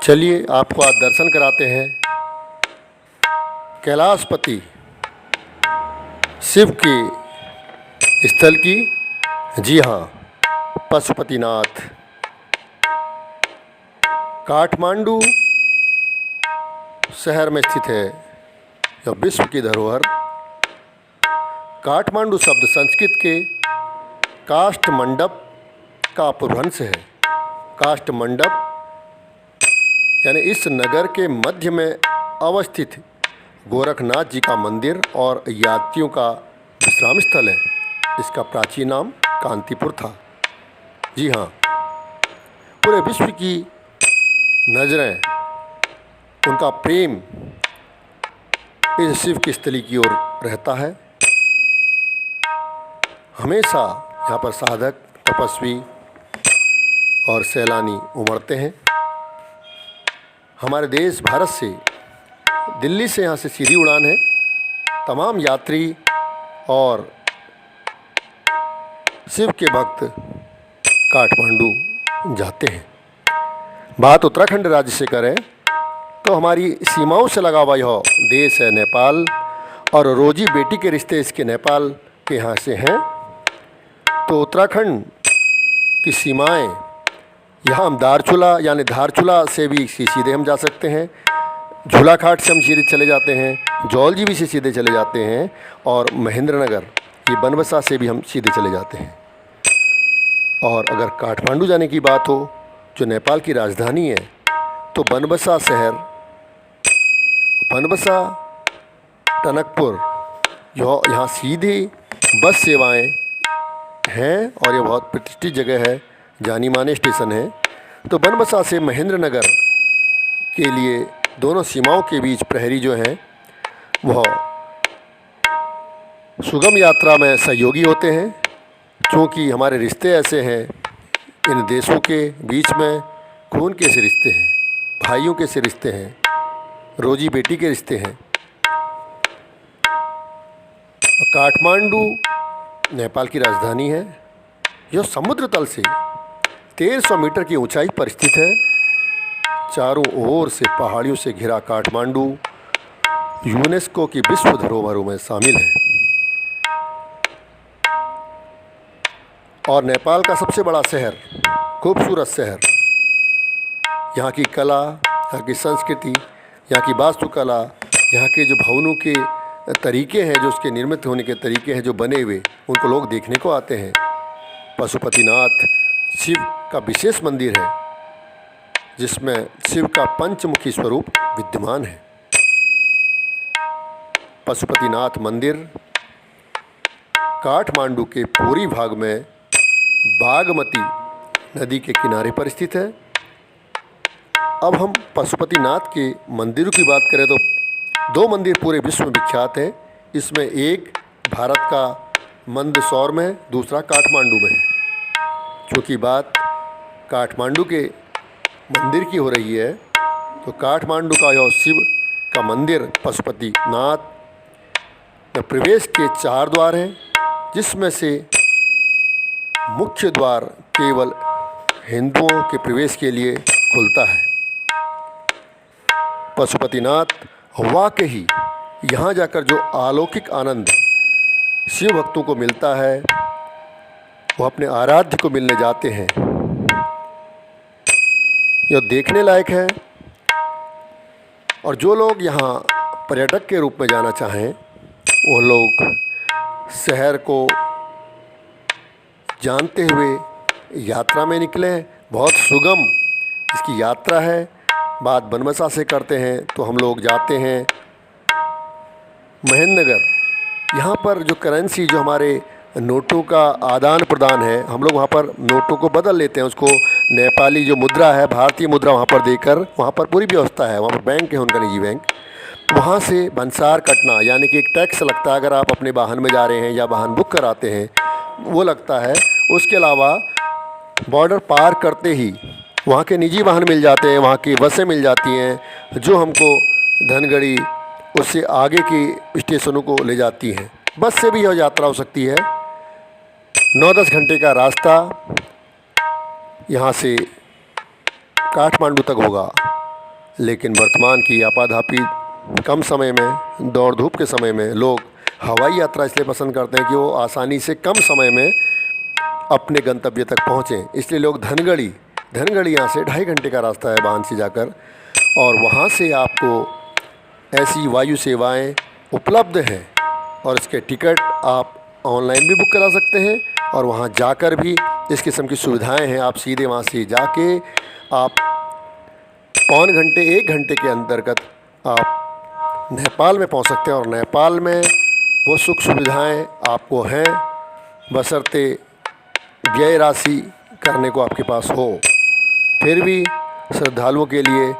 चलिए आपको आज दर्शन कराते हैं कैलाशपति शिव के स्थल की। जी हाँ, पशुपतिनाथ काठमांडू शहर में स्थित है यह विश्व की धरोहर। काठमांडू शब्द संस्कृत के काष्ठ मंडप का अपभ्रंश है। काष्ठ मंडप यानी इस नगर के मध्य में अवस्थित गोरखनाथ जी का मंदिर और यात्रियों का विश्राम स्थल है। इसका प्राचीन नाम कांतिपुर था। जी हाँ, पूरे विश्व की नज़रें, उनका प्रेम इस शिव की स्थली की ओर रहता है। हमेशा यहाँ पर साधक, तपस्वी और सैलानी उमड़ते हैं। हमारे देश भारत से, दिल्ली से यहाँ से सीधी उड़ान है। तमाम यात्री और शिव के भक्त काठमांडू जाते हैं। बात उत्तराखंड राज्य से करें तो हमारी सीमाओं से लगा हुआ यह देश है नेपाल, और रोजी बेटी के रिश्ते इसके नेपाल के यहाँ से हैं। तो उत्तराखंड की सीमाएं, यहाँ हम धारचूला यानी धारचूला से भी सीधे हम जा सकते हैं, झूलाघाट से हम सीधे चले जाते हैं, जौलजीबी से सीधे चले जाते हैं, और महेंद्रनगर ये बनबसा से भी हम सीधे चले जाते हैं। और अगर काठमांडू जाने की बात हो, जो नेपाल की राजधानी है, तो बनबसा शहर, बनबसा, टनकपुर, यहाँ सीधी बस सेवाएं हैं और ये बहुत प्रतिष्ठित जगह है, जानी माने स्टेशन है। तो बनबसा से महेंद्रनगर के लिए दोनों सीमाओं के बीच प्रहरी जो हैं वह सुगम यात्रा में सहयोगी होते हैं, क्योंकि हमारे रिश्ते ऐसे हैं, इन देशों के बीच में खून के से रिश्ते हैं, भाइयों के से रिश्ते हैं, रोजी बेटी के रिश्ते हैं। काठमांडू नेपाल की राजधानी है। यह समुद्र तल से 1300 मीटर की ऊंचाई पर स्थित है। चारों ओर से पहाड़ियों से घिरा काठमांडू यूनेस्को की विश्व धरोहरों में शामिल है और नेपाल का सबसे बड़ा शहर, खूबसूरत शहर। यहाँ की कला, यहाँ की संस्कृति, यहाँ की वास्तुकला, यहाँ के जो भवनों के तरीके हैं, जो उसके निर्मित होने के तरीके हैं, जो बने हुए, उनको लोग देखने को आते हैं। पशुपतिनाथ शिव का विशेष मंदिर है, जिसमें शिव का पंचमुखी स्वरूप विद्यमान है। पशुपतिनाथ मंदिर काठमांडू के पूर्वी भाग में बागमती नदी के किनारे पर स्थित है। अब हम पशुपतिनाथ के मंदिरों की बात करें तो दो मंदिर पूरे विश्व में विख्यात हैं। इसमें एक भारत का मंदसौर में, दूसरा काठमांडू में है। क्योंकि बात काठमांडू के मंदिर की हो रही है, तो काठमांडू का यह शिव का मंदिर पशुपतिनाथ में प्रवेश के 4 द्वार हैं, जिसमें से मुख्य द्वार केवल हिंदुओं के प्रवेश के लिए खुलता है। पशुपतिनाथ वाकई यहाँ जाकर जो अलौकिक आनंद शिव भक्तों को मिलता है, वो अपने आराध्य को मिलने जाते हैं। यह देखने लायक है। और जो लोग यहाँ पर्यटक के रूप में जाना चाहें, वो लोग शहर को जानते हुए यात्रा में निकलें। बहुत सुगम इसकी यात्रा है। बात बनबसा से करते हैं तो हम लोग जाते हैं महेंद्रनगर। यहाँ पर जो करेंसी, जो हमारे नोटों का आदान प्रदान है, हम लोग वहाँ पर नोटों को बदल लेते हैं, उसको नेपाली जो मुद्रा है, भारतीय मुद्रा वहाँ पर देकर, वहाँ पर पूरी व्यवस्था है। वहाँ पर बैंक है उनका, निजी बैंक। वहाँ से भंसार कटना, यानी कि एक टैक्स लगता है अगर आप अपने वाहन में जा रहे हैं या वाहन बुक कराते हैं, वो लगता है। उसके अलावा बॉर्डर पार करते ही वहाँ के निजी वाहन मिल जाते हैं, वहाँ की बसें मिल जाती हैं, जो हमको धनगढ़ी उससे आगे की स्टेशनों को ले जाती हैं। बस से भी यह यात्रा हो सकती है। 9-10 घंटे का रास्ता यहाँ से काठमांडू तक होगा। लेकिन वर्तमान की आपाधापी कम समय में, दौड़ धूप के समय में लोग हवाई यात्रा इसलिए पसंद करते हैं कि वो आसानी से कम समय में अपने गंतव्य तक पहुँचें। इसलिए लोग धनगढ़ी यहाँ से 2.5 घंटे का रास्ता है वाहन से जाकर, और वहाँ से आपको ऐसी वायु सेवाएं उपलब्ध हैं और इसके टिकट आप ऑनलाइन भी बुक करा सकते हैं और वहाँ जाकर भी इस किस्म की सुविधाएं हैं। आप सीधे वहाँ से जाके आप पौन घंटे 1 घंटे के अंतर्गत आप नेपाल में पहुँच सकते हैं, और नेपाल में वो सुख सुविधाएं आपको हैं, बशर्ते व्यय राशि करने को आपके पास हो। फिर भी श्रद्धालुओं के लिए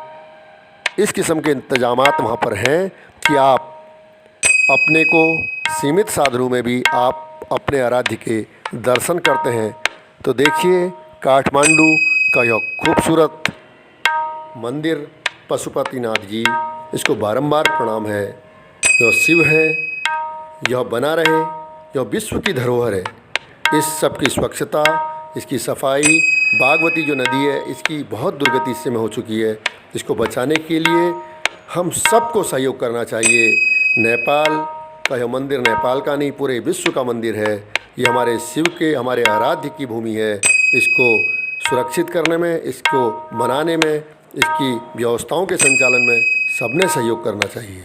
इस किस्म के इंतजामात वहाँ पर हैं कि आप अपने को सीमित साधनों में भी आप अपने आराध्य के दर्शन करते हैं। तो देखिए, काठमांडू का यह खूबसूरत मंदिर पशुपतिनाथ जी, इसको बारंबार प्रणाम है। यह शिव है, यह बना रहे, यह विश्व की धरोहर है। इस सब की स्वच्छता, इसकी सफाई, बागमती जो नदी है इसकी बहुत दुर्गति इस समय हो चुकी है। इसको बचाने के लिए हम सबको सहयोग करना चाहिए। नेपाल का यह मंदिर नेपाल का नहीं, पूरे विश्व का मंदिर है। ये हमारे शिव के, हमारे आराध्य की भूमि है। इसको सुरक्षित करने में, इसको बनाने में, इसकी व्यवस्थाओं के संचालन में सबने सहयोग करना चाहिए।